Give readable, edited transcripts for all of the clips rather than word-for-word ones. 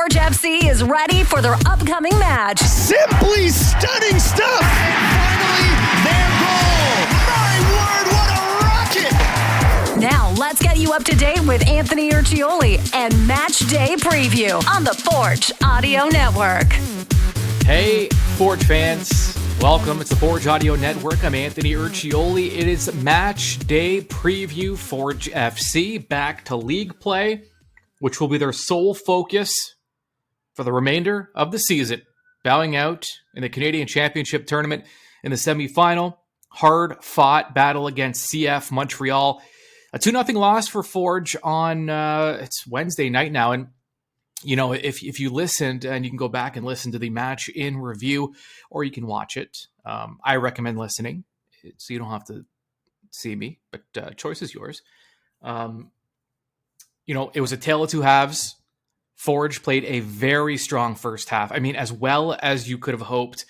Forge FC is ready for their upcoming match. Simply stunning stuff! And finally, their goal! My word, what a rocket! Now, let's get you up to date with Anthony Urciuoli and Match Day Preview on the Forge Audio Network. Hey, Forge fans. Welcome. It's the Forge Audio Network. I'm Anthony Urciuoli. It is Match Day Preview. Forge FC back to league play, which will be their sole focus for the remainder of the season. Bowing out in the Canadian Championship Tournament in the semifinal. Hard-fought battle against CF Montreal. A 2-0 loss for Forge on, it's Wednesday night now. And, you know, if you listened, and you can go back and listen to the match in review, or you can watch it. I recommend listening, so you don't have to see me, but choice is yours. You know, it was a tale of two halves. Forge played a very strong first half. I mean, as well as you could have hoped.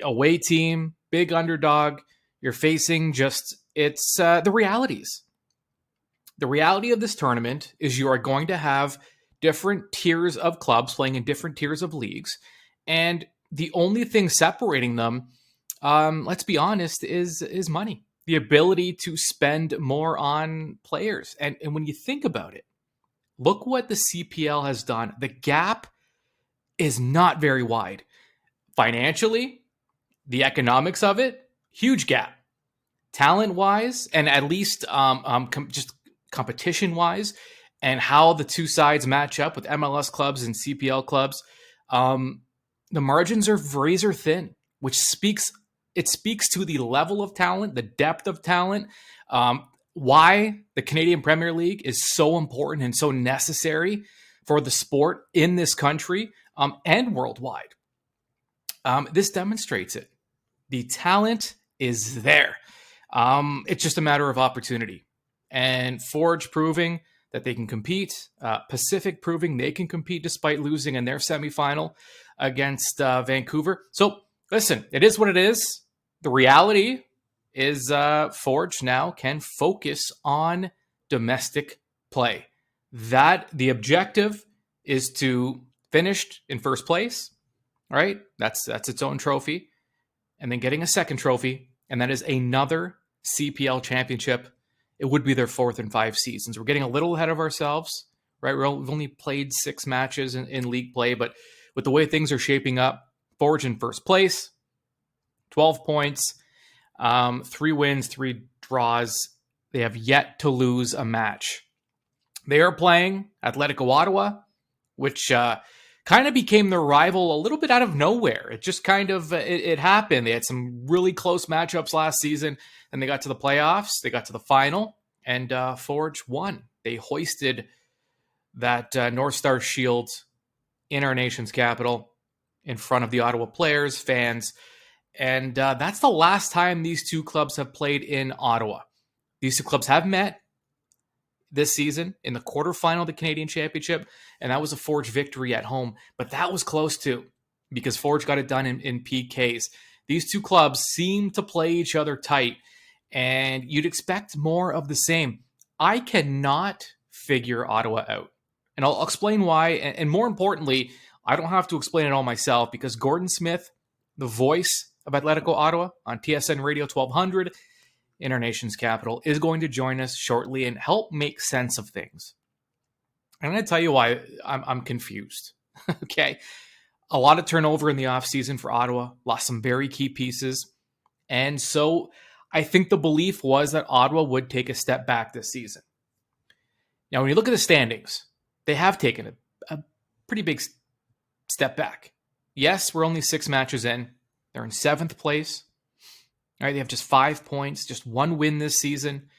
Away team, big underdog. You're facing it's the realities. The reality of this tournament is you are going to have different tiers of clubs playing in different tiers of leagues. And the only thing separating them, let's be honest, is money. The ability to spend more on players. And when you think about it, look what the CPL has done. The gap is not very wide. Financially, the economics of it, huge gap. Talent-wise, and at least just competition-wise, and how the two sides match up with MLS clubs and CPL clubs, the margins are razor thin, which speaks to the level of talent, the depth of talent, why the Canadian Premier League is so important and so necessary for the sport in this country and worldwide. This demonstrates it. The talent is there. It's just a matter of opportunity. And Forge proving that they can compete. Pacific proving they can compete despite losing in their semifinal against Vancouver. So, listen, it is what it is. The reality is Forge now can focus on domestic play. The objective is to finish in first place, right? That's its own trophy. And then getting a second trophy, and that is another CPL championship. It would be their fourth in 5 seasons. We're getting a little ahead of ourselves, right? We've only played 6 matches in league play, but with the way things are shaping up, Forge in first place, 12 points, 3 wins, 3 draws. They have yet to lose a match. They are playing Atletico Ottawa, which kind of became their rival a little bit out of nowhere. It just kind of, it happened. They had some really close matchups last season. Then they got to the playoffs. They got to the final, and Forge won. They hoisted that North Star Shield in our nation's capital in front of the Ottawa players, fans. And that's the last time these two clubs have played in Ottawa. These two clubs have met this season in the quarterfinal of the Canadian Championship, and that was a Forge victory at home. But that was close too, because Forge got it done in PKs. These two clubs seem to play each other tight, and you'd expect more of the same. I cannot figure Ottawa out, and I'll explain why. And more importantly, I don't have to explain it all myself, because Gordon Smith, the voice of Atletico Ottawa on TSN Radio 1200 in our nation's capital, is going to join us shortly and help make sense of things. I'm going to tell you why I'm confused. Okay. A lot of turnover in the offseason for Ottawa, lost some very key pieces. And so I think the belief was that Ottawa would take a step back this season. Now, when you look at the standings, they have taken a pretty big step back. Yes, we're only 6 matches in. They're in 7th place. All right, they have just 5 points, just 1 win this season,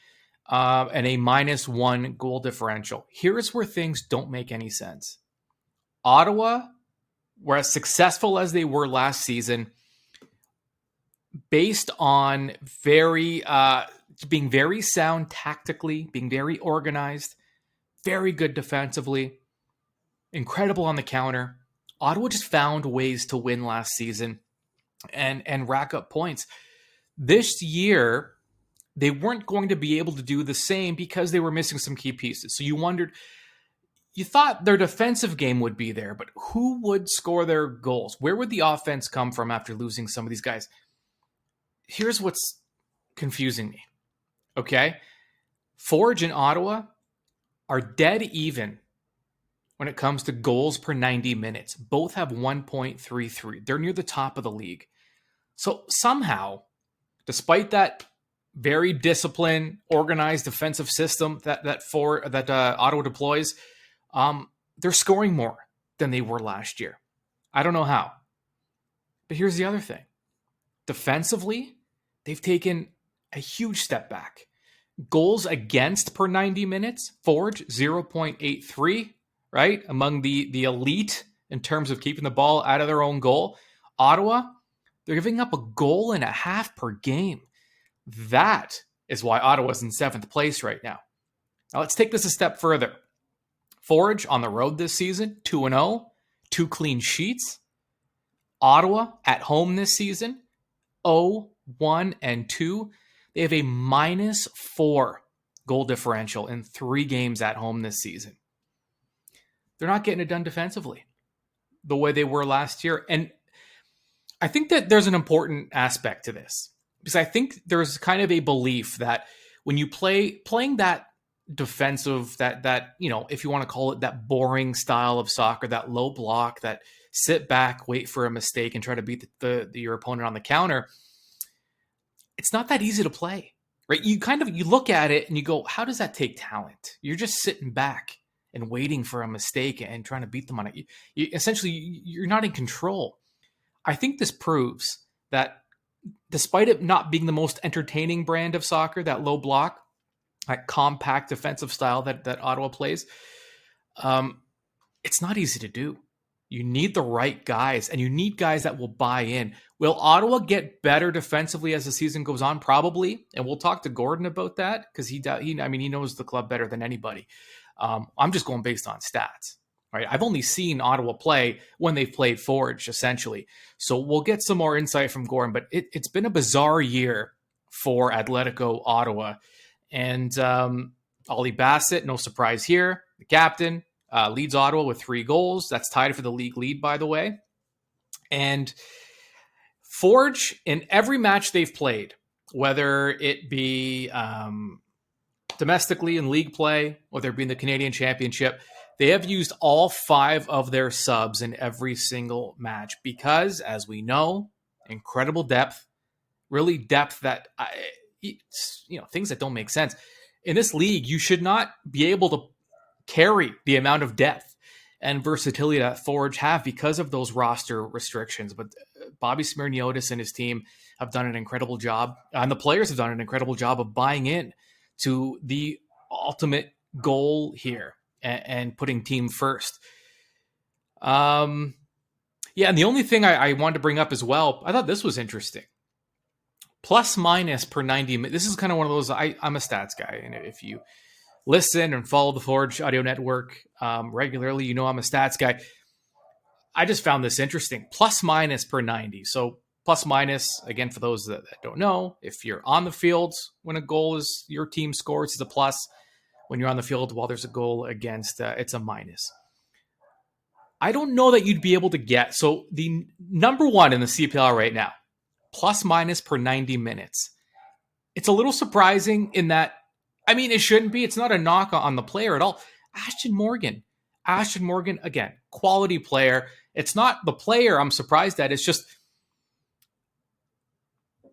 and a -1 goal differential. Here's where things don't make any sense. Ottawa were as successful as they were last season, based on being very sound tactically, being very organized, very good defensively, incredible on the counter. Ottawa just found ways to win last season and rack up points. This year, they weren't going to be able to do the same because they were missing some key pieces. So you wondered, you thought their defensive game would be there, but who would score their goals? Where would the offense come from after losing some of these guys? Here's what's confusing me. Okay. Forge and Ottawa are dead even when it comes to goals per 90 minutes. Both have 1.33. They're near the top of the league. So somehow, despite that very disciplined, organized defensive system that Ottawa deploys, they're scoring more than they were last year. I don't know how. But here's the other thing. Defensively, they've taken a huge step back. Goals against per 90 minutes, Forge 0.83, right? Among the elite in terms of keeping the ball out of their own goal. Ottawa, they're giving up a goal and a half per game. That is why Ottawa's in 7th place right now. Now let's take this a step further. Forge on the road this season, 2-0, 2 clean sheets. Ottawa at home this season, 0-1-2. They have a -4 goal differential in 3 games at home this season. They're not getting it done defensively the way they were last year. And I think that there's an important aspect to this, because I think there's kind of a belief that when you playing that defensive, that if you want to call it that boring style of soccer, that low block, that sit back, wait for a mistake and try to beat your opponent on the counter, it's not that easy to play, right? You look at it and you go, how does that take talent? You're just sitting back and waiting for a mistake and trying to beat them on it. Essentially, you're not in control. I think this proves that despite it not being the most entertaining brand of soccer, that low block, that compact defensive style that Ottawa plays, it's not easy to do. You need the right guys, and you need guys that will buy in. Will Ottawa get better defensively as the season goes on? Probably, and we'll talk to Gordon about that, because he knows the club better than anybody. I'm just going based on stats, right? I've only seen Ottawa play when they've played Forge, essentially. So we'll get some more insight from Gordon, but it's been a bizarre year for Atletico Ottawa. And Ollie Bassett, no surprise here, the captain, leads Ottawa with 3 goals. That's tied for the league lead, by the way. And Forge, in every match they've played, whether it be domestically in league play, whether it be in the Canadian Championship, they have used all 5 of their subs in every single match because, as we know, incredible depth, really depth that, things that don't make sense. In this league, you should not be able to carry the amount of depth and versatility that Forge have because of those roster restrictions. But Bobby Smirniotis and his team have done an incredible job, and the players have done an incredible job of buying in to the ultimate goal here and putting team first. And the only thing I wanted to bring up as well, I thought this was interesting. Plus minus per 90 minutes. This is kind of one of those, I'm a stats guy, and if you listen and follow the Forge Audio Network regularly, you know I'm a stats guy. I just found this interesting. Plus minus per 90. So plus minus, again, for those that don't know, if you're on the field when a goal is your team scores, it's a plus. When you're on the field while there's a goal against, it's a minus. I don't know that you'd be able to get. So the number 1 in the CPL right now, plus minus per 90 minutes. It's a little surprising in that, it shouldn't be. It's not a knock on the player at all. Ashton Morgan, again, quality player. It's not the player I'm surprised at. It's just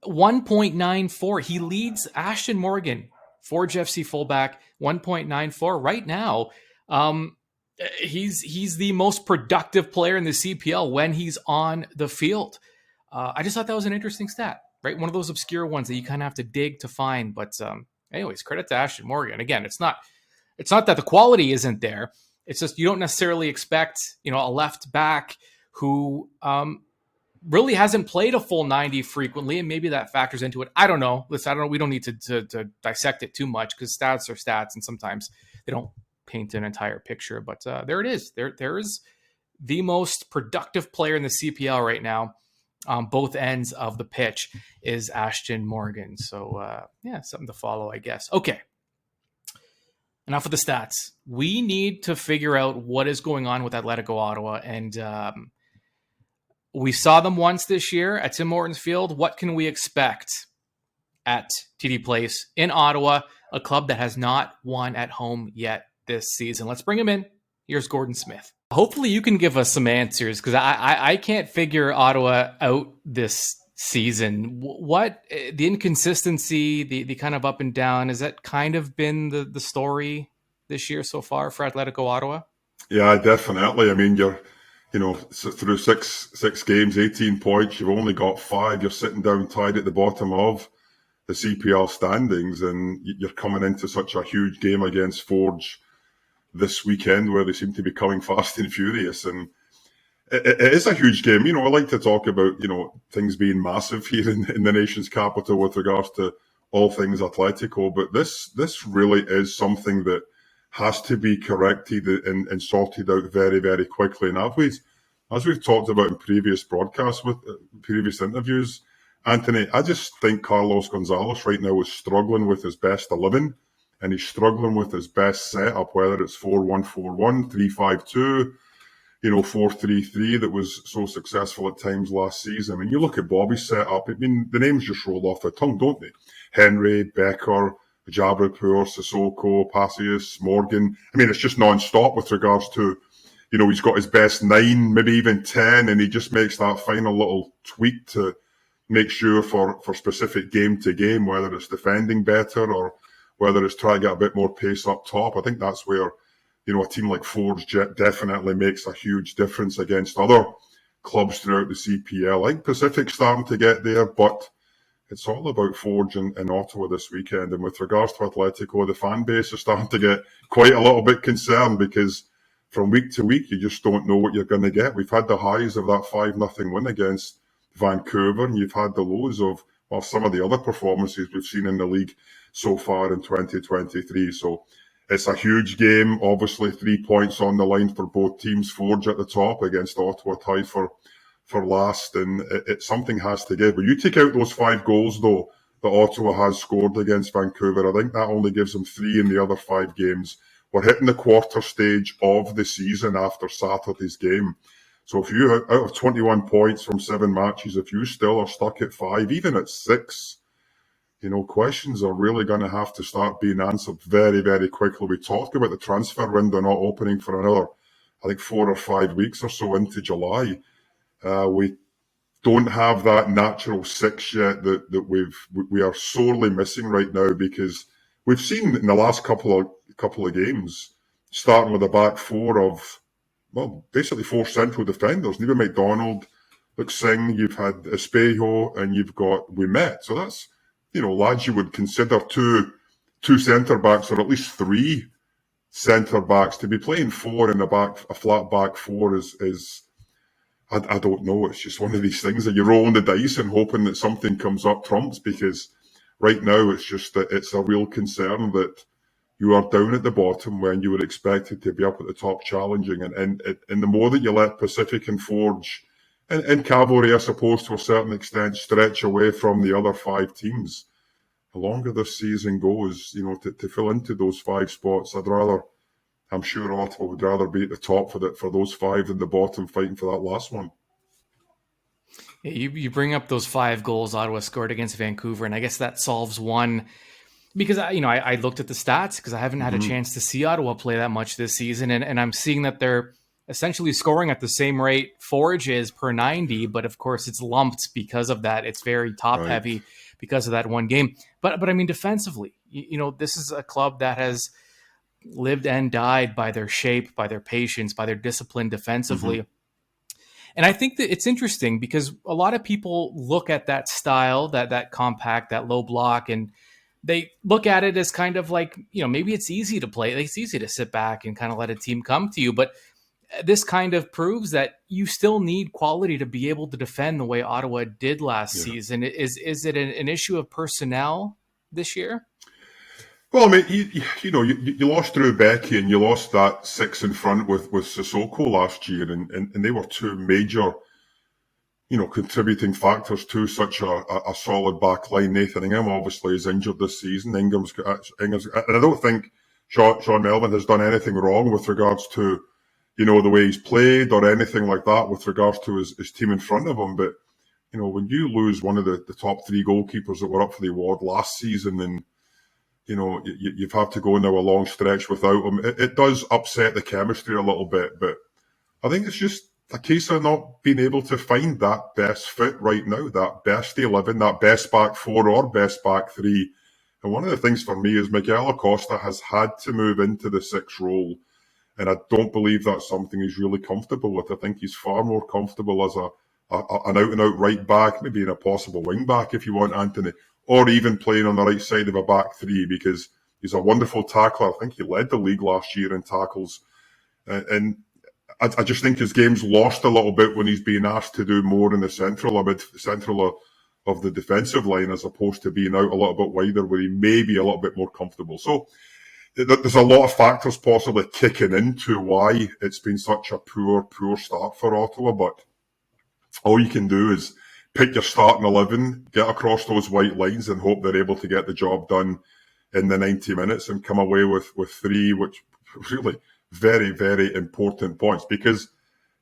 1.94. He leads Ashton Morgan, Forge FC fullback, 1.94 right now. He's the most productive player in the CPL when he's on the field. I just thought that was an interesting stat, right? One of those obscure ones that you kind of have to dig to find. But anyways, credit to Ashton Morgan. Again, it's not that the quality isn't there. It's just you don't necessarily expect, a left back who really hasn't played a full 90 frequently, and maybe that factors into it. I don't know. Listen, I don't know. We don't need to dissect it too much because stats are stats, and sometimes they don't paint an entire picture. But there it is. There is the most productive player in the CPL right now. Both ends of the pitch is Ashton Morgan. So, something to follow, I guess. Okay. enough of the stats. We need to figure out what is going on with Atletico Ottawa. And we saw them once this year at Tim Hortons Field. What can we expect at TD Place in Ottawa, a club that has not won at home yet this season? Let's bring him in. Here's Gordon Smith. Hopefully you can give us some answers, because I can't figure Ottawa out this season. What the inconsistency, the kind of up and down, has that kind of been the story this year so far for Atletico Ottawa? Yeah, definitely. I mean, through six games, 18 points, you've only got 5. You're sitting down tied at the bottom of the CPL standings, and you're coming into such a huge game against Forge this weekend, where they seem to be coming fast and furious. And it is a huge game. I like to talk about, things being massive here in the nation's capital with regards to all things Atletico. But this really is something that has to be corrected and sorted out very, very quickly. And as we've talked about in previous broadcasts with previous interviews, Anthony, I just think Carlos Gonzalez right now is struggling with his best 11, and he's struggling with his best setup, whether it's 4-1-4-1, 3-5-2, 4-3-3 that was so successful at times last season. I mean, you look at Bobby's setup, I mean, the names just roll off the tongue, don't they? Henry, Becker, Jabrapur, Sissoko, Passius, Morgan. I mean, it's just non-stop with regards to, he's got his best 9, maybe even 10, and he just makes that final little tweak to make sure for specific game to game, whether it's defending better or whether it's trying to get a bit more pace up top. I think that's where, a team like Forge definitely makes a huge difference against other clubs throughout the CPL. I think Pacific's starting to get there, but it's all about Forge and Ottawa this weekend. And with regards to Atletico, the fan base is starting to get quite a little bit concerned, because from week to week, you just don't know what you're going to get. We've had the highs of that 5-0 win against Vancouver, and you've had the lows of some of the other performances we've seen in the league so far in 2023. So it's a huge game. Obviously, 3 points on the line for both teams. Forge at the top against Ottawa tied for last, and something has to give. But you take out those 5 goals, though, that Ottawa has scored against Vancouver. I think that only gives them 3 in the other 5 games. We're hitting the quarter stage of the season after Saturday's game. So if you, out of 21 points from 7 matches, if you still are stuck at 5, even at 6, questions are really going to have to start being answered very, very quickly. We talked about the transfer window not opening for another, I think, 4 or 5 weeks or so into July. We don't have that natural 6 yet that we are sorely missing right now, because we've seen in the last couple of games, starting with a back 4 of, basically 4 central defenders. Neither McDonald, Luke Singh, you've had Espejo, and you've got Ouimet. So that's, lads you would consider two centre-backs, or at least 3 centre-backs. To be playing 4 in the back, a flat back 4 is I don't know. It's just one of these things that you're rolling the dice and hoping that something comes up trumps, because right now it's just that it's a real concern that you are down at the bottom when you were expected to be up at the top challenging. And the more that you let Pacific and Forge and Cavalry, I suppose, to a certain extent, stretch away from the other 5 teams, the longer this season goes, to fill into those 5 spots, I'm sure Ottawa would rather be at the top for those 5 than the bottom fighting for that last one. Yeah, you bring up those 5 goals Ottawa scored against Vancouver, and I guess that solves one, because I looked at the stats, because I haven't had a chance to see Ottawa play that much this season, and I'm seeing that they're essentially scoring at the same rate Forge is per 90, but of course it's lumped because of that. It's very top heavy because of that one game. But I mean, defensively, this is a club that has lived and died by their shape, by their patience, by their discipline defensively. And I think that it's interesting, because a lot of people look at that style, that compact, that low block, and they look at it as kind of like, maybe it's easy to play. It's easy to sit back and kind of let a team come to you. But this kind of proves that you still need quality to be able to defend the way Ottawa did last season. Is it an issue of personnel this year? Well, I mean, you lost Drew Becky, and you lost that 6 in front with Sissoko last year, and they were 2 major, contributing factors to such a solid back line. Nathan Ingham obviously is injured this season. Ingham's, and I don't think Sean Melvin has done anything wrong with regards to, the way he's played or anything like that with regards to his team in front of him. But, when you lose one of the top three goalkeepers that were up for the award last season and, you've had to go now a long stretch without him, it does upset the chemistry a little bit. But I think it's just a case of not being able to find that best fit right now, that best 11, that best back four or best back three. And one of the things for me is Miguel Acosta has had to move into the sixth role. And I don't believe that's something he's really comfortable with. I think he's far more comfortable as an out-and-out right back, maybe in a possible wing back if you want, Anthony, or even playing on the right side of a back three, because he's a wonderful tackler. I think he led the league last year in tackles. And I just think his game's lost a little bit when he's being asked to do more in the central of the defensive line, as opposed to being out a little bit wider where he may be a little bit more comfortable. So there's a lot of factors possibly kicking into why it's been such a poor start for Ottawa. But all you can do is pick your starting 11, get across those white lines and hope they're able to get the job done in the 90 minutes and come away with three, which really very, very important points. Because,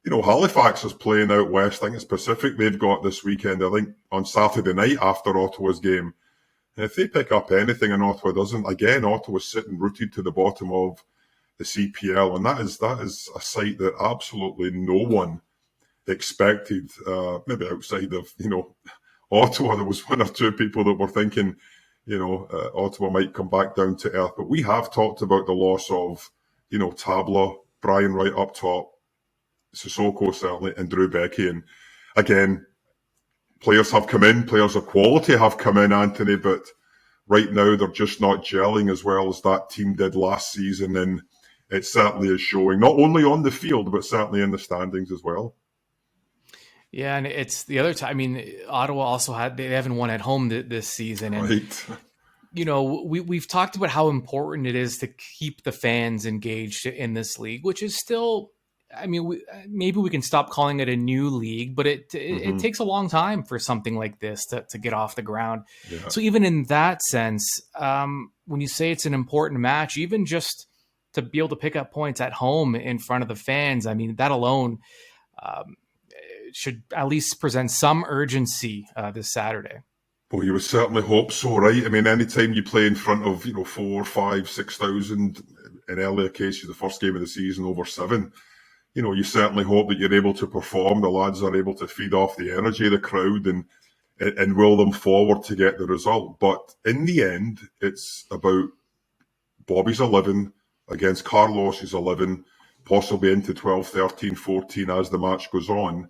Halifax is playing out west. I think it's Pacific they've got this weekend, I think on Saturday night after Ottawa's game. And if they pick up anything and Ottawa doesn't, again, Ottawa's sitting rooted to the bottom of the CPL. And that is a sight that absolutely no one expected, maybe outside of, Ottawa. There was one or two people that were thinking, Ottawa might come back down to earth. But we have talked about the loss of, Tabla, Brian Wright up top, Sissoko certainly, and Drew Becky. And again, players have come in, players of quality have come in, Anthony, but right now they're just not gelling as well as that team did last season. And it certainly is showing, not only on the field, but certainly in the standings as well. Yeah, and it's the other time. I mean, Ottawa also they haven't won at home this season. And, right. We've talked about how important it is to keep the fans engaged in this league, which is still, maybe we can stop calling it a new league, but it takes a long time for something like this to get off the ground. Yeah. So even in that sense, when you say it's an important match, even just to be able to pick up points at home in front of the fans, that alone should at least present some urgency this Saturday. Well, you would certainly hope so, right? Anytime you play in front of 4, 5, 6,000, in earlier cases, the first game of the season over 7. You certainly hope that you're able to perform. The lads are able to feed off the energy of the crowd and will them forward to get the result. But in the end, it's about Bobby's 11 against Carlos's 11, possibly into 12, 13, 14 as the match goes on.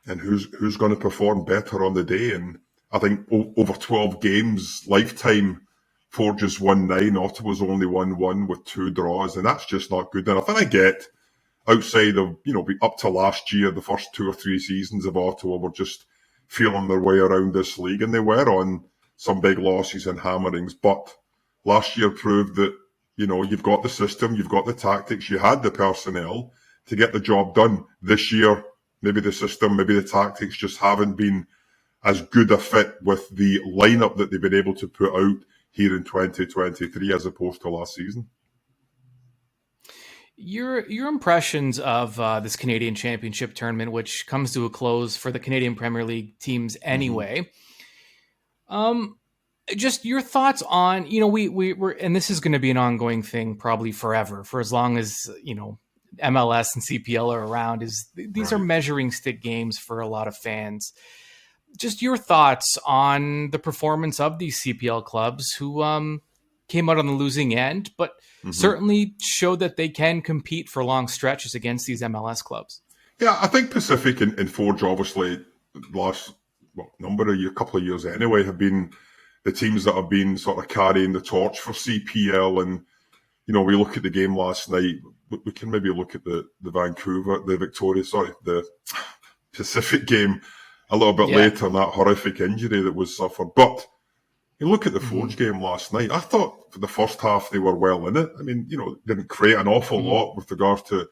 And who's going to perform better on the day? And I think over 12 games, lifetime, Forges won 9, Ottawa's only won 1 with 2 draws, and that's just not good enough. And I get, outside of, up to last year, the first 2 or 3 seasons of Ottawa were just feeling their way around this league, and they were on some big losses and hammerings. But last year proved that, you've got the system, you've got the tactics, you had the personnel to get the job done. This year, maybe the system, maybe the tactics just haven't been as good a fit with the lineup that they've been able to put out here in 2023 as opposed to last season. Your impressions of this Canadian Championship tournament, which comes to a close for the Canadian Premier League teams anyway. Just your thoughts on, we're and this is going to be an ongoing thing probably forever, for as long as, MLS and CPL are around. These are measuring stick games for a lot of fans. Just your thoughts on the performance of these CPL clubs who came out on the losing end, but certainly showed that they can compete for long stretches against these MLS clubs. Yeah, I think Pacific and Forge, obviously, last couple of years anyway, have been the teams that have been sort of carrying the torch for CPL. And, we look at the game last night. We can maybe look at the Pacific game a little bit later, and that horrific injury that was suffered. But you look at the Forge game last night, I thought for the first half they were well in it. Didn't create an awful lot with regards to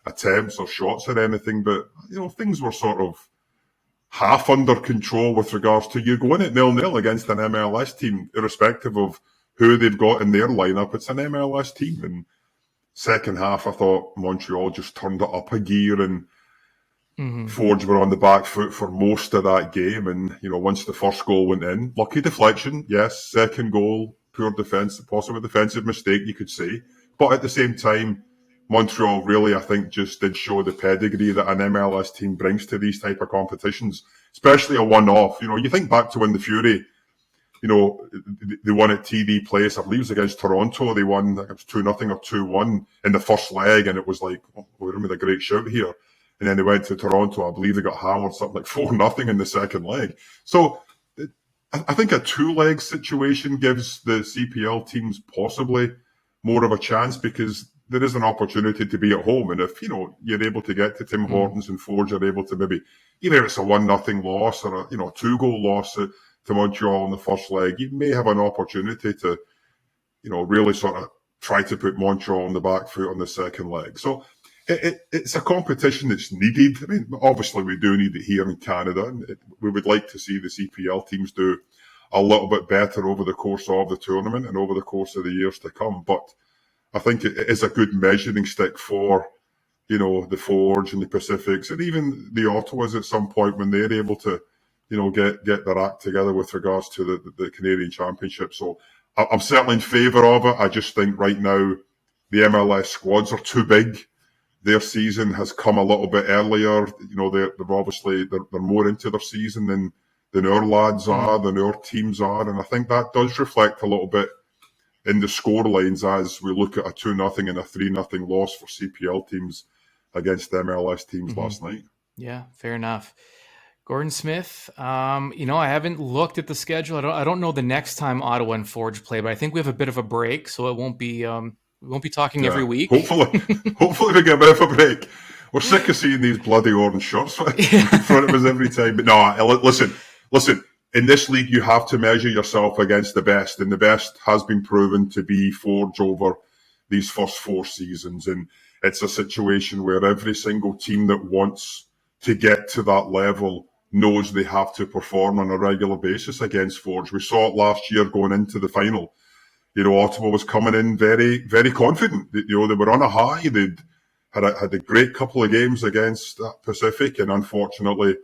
attempts or shots or anything, but, things were sort of half under control with regards to you going at 0-0 against an MLS team, irrespective of who they've got in their lineup, it's an MLS team. And second half, I thought Montreal just turned it up a gear, and Forge were on the back foot for most of that game. And, once the first goal went in, lucky deflection, yes. Second goal, poor defence, possible defensive mistake, you could say. But at the same time, Montreal really, I think, just did show the pedigree that an MLS team brings to these type of competitions, especially a one-off. You think back to when the Fury, they won at TD Place, I believe it was against Toronto. They won, it was 2-0 or 2-1 in the first leg, and it was like, we're in with a great shout here. And then they went to Toronto, I believe they got hammered something like 4-0 in the second leg. So I think a two-leg situation gives the CPL teams possibly more of a chance, because there is an opportunity to be at home. And if, you're able to get to Tim Hortons and Forge are able to maybe, even if it's a 1-0 loss or a 2-goal loss to Montreal in the first leg, you may have an opportunity to, really sort of try to put Montreal on the back foot on the second leg. So it's a competition that's needed. I mean, obviously we do need it here in Canada, and we would like to see the CPL teams do a little bit better over the course of the tournament and over the course of the years to come. But I think it is a good measuring stick for, the Forge and the Pacifics, and even the Ottawas at some point when they're able to, get their act together with regards to the Canadian Championship. So I'm certainly in favour of it. I just think right now the MLS squads are too big. Their season has come a little bit earlier. They're obviously they're more into their season than our lads are, than our teams are, and I think that does reflect a little bit in the score lines as we look at a 2-0 and a 3-0 loss for CPL teams against MLS teams last night. Yeah, fair enough. Gordon Smith, I haven't looked at the schedule. I don't know the next time Ottawa and Forge play, but I think we have a bit of a break, so it won't be we won't be talking every week. Hopefully we get a bit of a break. We're sick of seeing these bloody orange shirts in front of us every time. But no, listen. In this league, you have to measure yourself against the best, and the best has been proven to be Forge over these first 4 seasons. And it's a situation where every single team that wants to get to that level knows they have to perform on a regular basis against Forge. We saw it last year going into the final. Ottawa was coming in very, very confident. They were on a high. They'd had a great couple of games against Pacific, and unfortunately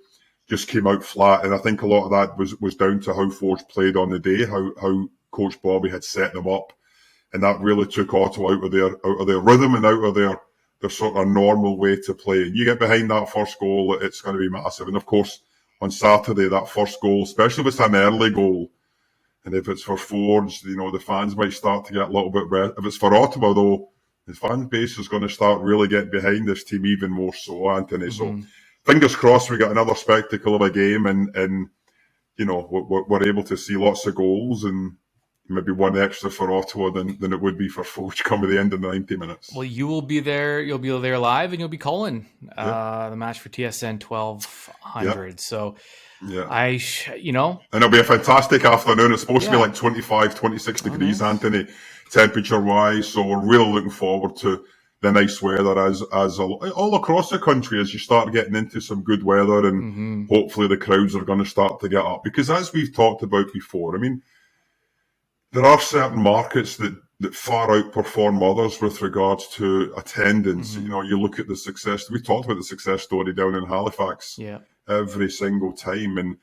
just came out flat. And I think a lot of that was down to how Forge played on the day, how Coach Bobby had set them up. And that really took Ottawa out of their rhythm and out of their sort of normal way to play. And you get behind that first goal, it's going to be massive. And of course, on Saturday, that first goal, especially if it's an early goal, and if it's for Forge, the fans might start to get a little bit red. If it's for Ottawa, though, the fan base is going to start really getting behind this team even more so, Anthony. So fingers crossed we get another spectacle of a game, and we're able to see lots of goals, and maybe one extra for Ottawa than it would be for Forge coming the end of the 90 minutes. Well, you will be there. You'll be there live, and you'll be calling the match for TSN 1200. Yep. So, yeah, and it'll be a fantastic afternoon. It's supposed to be like 25, 26 degrees, Anthony, temperature-wise. So we're really looking forward to the nice weather as all across the country as you start getting into some good weather, and hopefully the crowds are going to start to get up. Because as we've talked about before, I mean, there are certain markets that far outperform others with regards to attendance. You look at the success. We talked about the success story down in Halifax every single time. And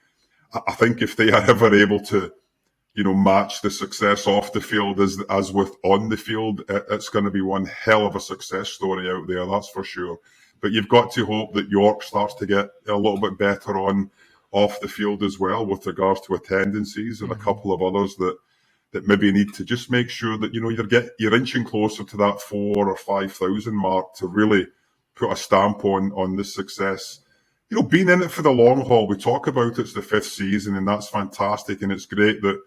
I think if they are ever able to, match the success off the field as with on the field, it's going to be one hell of a success story out there, that's for sure. But you've got to hope that York starts to get a little bit better on off the field as well with regards to attendances, and a couple of others that maybe need to just make sure that, you're inching closer to that 4,000 or 5,000 mark to really put a stamp on this success. Being in it for the long haul, we talk about it's the 5th season, and that's fantastic, and it's great that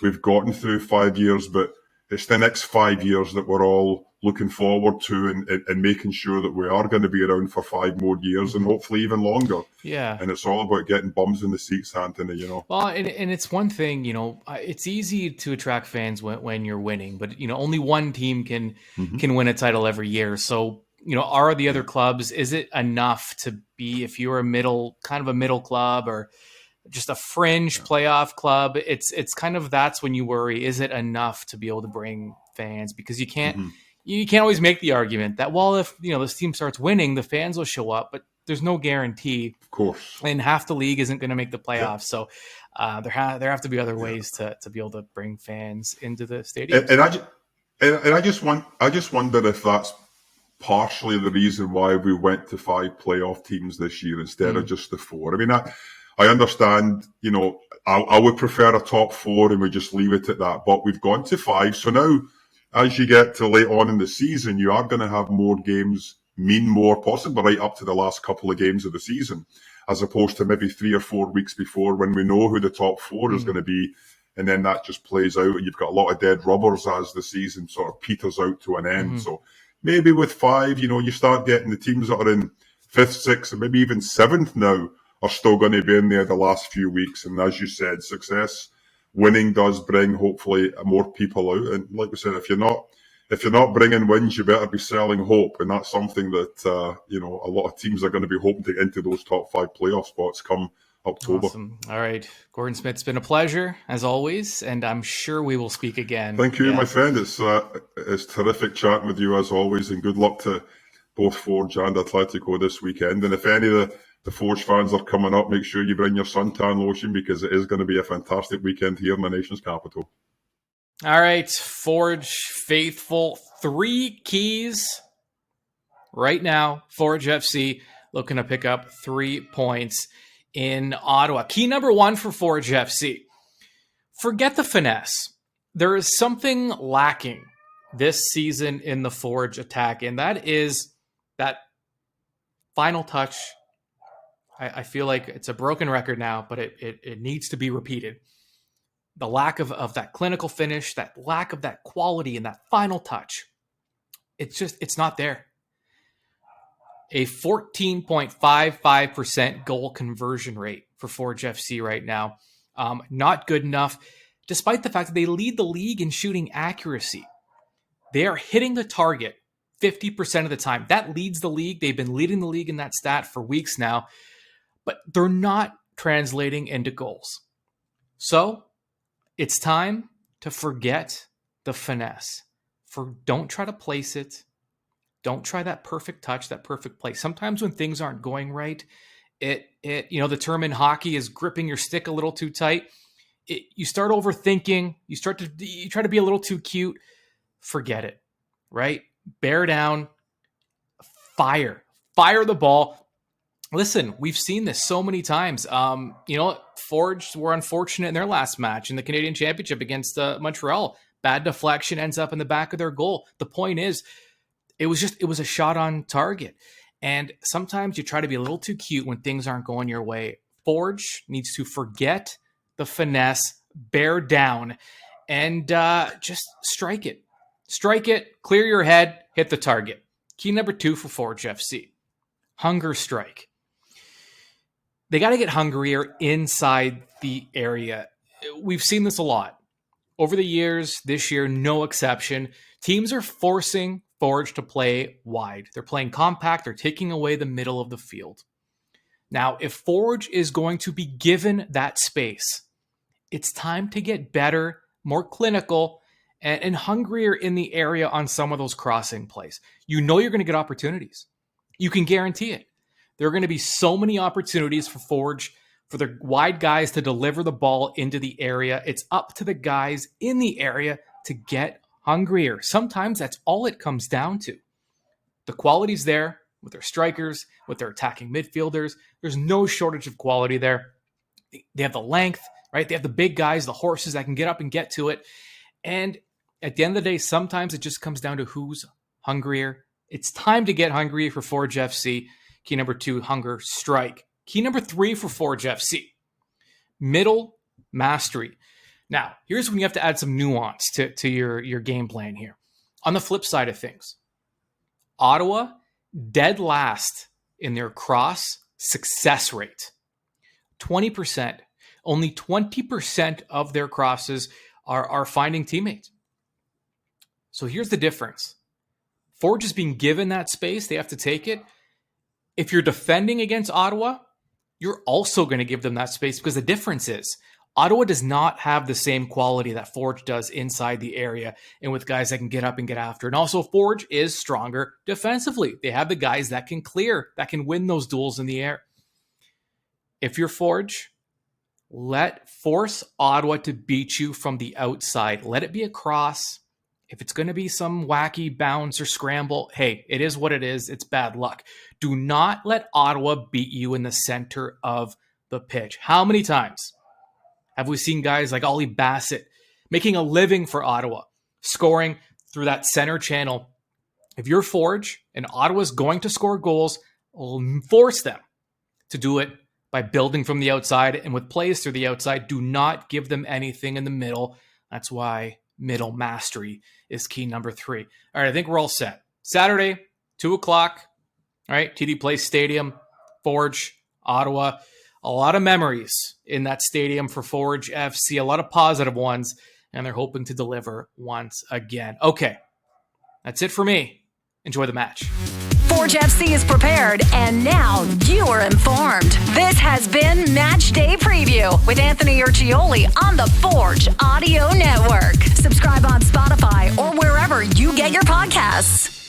we've gotten through 5 years, but it's the next 5 years that we're all looking forward to, and making sure that we are going to be around for 5 more years, and hopefully even longer. Yeah. And it's all about getting bums in the seats, Anthony, Well, and it's one thing, it's easy to attract fans when you're winning, but, only one team can win a title every year. So, are the other clubs, is it enough to be, if you're a middle club or just a fringe playoff club. It's kind of, that's when you worry, is it enough to be able to bring fans? Because you can't always make the argument that, well, if this team starts winning, the fans will show up, but there's no guarantee. Of course. And half the league isn't going to make the playoffs. So there have to be other ways to be able to bring fans into the stadium. And I just wonder if that's partially the reason why we went to 5 playoff teams this year instead of just the 4. I mean, I understand, I would prefer a top 4 and we just leave it at that, but we've gone to 5. So now, as you get to late on in the season, you are going to have more games mean more, possibly right up to the last couple of games of the season, as opposed to maybe 3 or 4 weeks before when we know who the top 4 is going to be. And then that just plays out and you've got a lot of dead rubbers as the season sort of peters out to an end. So maybe with 5, you start getting the teams that are in 5th, 6th, and maybe even 7th now are still going to be in there the last few weeks. And as you said, success, winning does bring hopefully more people out. And like we said, if you're not bringing wins, you better be selling hope. And that's something that, a lot of teams are going to be hoping to get into those top 5 playoff spots come October. Awesome. All right. Gordon Smith, it's been a pleasure as always, and I'm sure we will speak again. Thank you, my friend. It's terrific chatting with you as always, and good luck to both Forge and Atletico this weekend. And if any of the Forge fans are coming up, make sure you bring your suntan lotion because it is going to be a fantastic weekend here in the nation's capital. All right, Forge faithful, 3 keys right now. Forge FC looking to pick up 3 points in Ottawa. Key number 1 for Forge FC. Forget the finesse. There is something lacking this season in the Forge attack, and that is that final touch. I feel like it's a broken record now, but it needs to be repeated. The lack of that clinical finish, that lack of that quality and that final touch. It's not there. A 14.55% goal conversion rate for Forge FC right now. Not good enough, despite the fact that they lead the league in shooting accuracy. They are hitting the target 50% of the time. That leads the league. They've been leading the league in that stat for weeks now, but they're not translating into goals. So it's time to forget the finesse. Don't try to place it. Don't try that perfect touch, that perfect play. Sometimes when things aren't going right, the term in hockey is gripping your stick a little too tight. You start overthinking. You try to be a little too cute. Forget it, right? Bear down. Fire the ball. Listen, we've seen this so many times. Forge were unfortunate in their last match in the Canadian Championship against Montreal. Bad deflection ends up in the back of their goal. The point is, it was a shot on target. And sometimes you try to be a little too cute when things aren't going your way. Forge needs to forget the finesse, bear down, and just strike it. Strike it, clear your head, hit the target. Key number 2 for Forge FC. Hunger strike. They got to get hungrier inside the area. We've seen this a lot. Over the years, this year, no exception. Teams are forcing Forge to play wide. They're playing compact. They're taking away the middle of the field. Now, if Forge is going to be given that space, it's time to get better, more clinical, and hungrier in the area on some of those crossing plays. You know you're going to get opportunities. You can guarantee it. There are going to be so many opportunities for Forge, for the wide guys to deliver the ball into the area. It's up to the guys in the area to get hungrier. Sometimes that's all it comes down to. The quality's there with their strikers, with their attacking midfielders. There's no shortage of quality there. They have the length, right? They have the big guys, the horses that can get up and get to it. And at the end of the day, sometimes it just comes down to who's hungrier. It's time to get hungry for Forge FC. Key number 2, hunger strike. Key number 3 for Forge FC, middle mastery. Now, here's when you have to add some nuance to your game plan here. On the flip side of things, Ottawa, dead last in their cross success rate. 20%. Only 20% of their crosses are finding teammates. So here's the difference. Forge is being given that space. They have to take it. If you're defending against Ottawa, you're also going to give them that space, because the difference is Ottawa does not have the same quality that Forge does inside the area and with guys that can get up and get after. And also Forge is stronger defensively. They have the guys that can clear, that can win those duels in the air. If you're Forge, force Ottawa to beat you from the outside. Let it be a cross. If it's going to be some wacky bounce or scramble, hey, it is what it is. It's bad luck. Do not let Ottawa beat you in the center of the pitch. How many times have we seen guys like Ollie Bassett making a living for Ottawa, scoring through that center channel? If you're Forge and Ottawa's going to score goals, force them to do it by building from the outside and with plays through the outside. Do not give them anything in the middle. That's why middle mastery is key number 3. All right, I think we're all set. Saturday, 2 o'clock, all right, TD Place Stadium, Forge, Ottawa. A lot of memories in that stadium for Forge FC, a lot of positive ones, and they're hoping to deliver once again. Okay, that's it for me. Enjoy the match. Forge FC is prepared, and now you are informed. This has been Match Day Preview with Anthony Urcioli on the Forge Audio Network. Subscribe on Spotify or wherever you get your podcasts.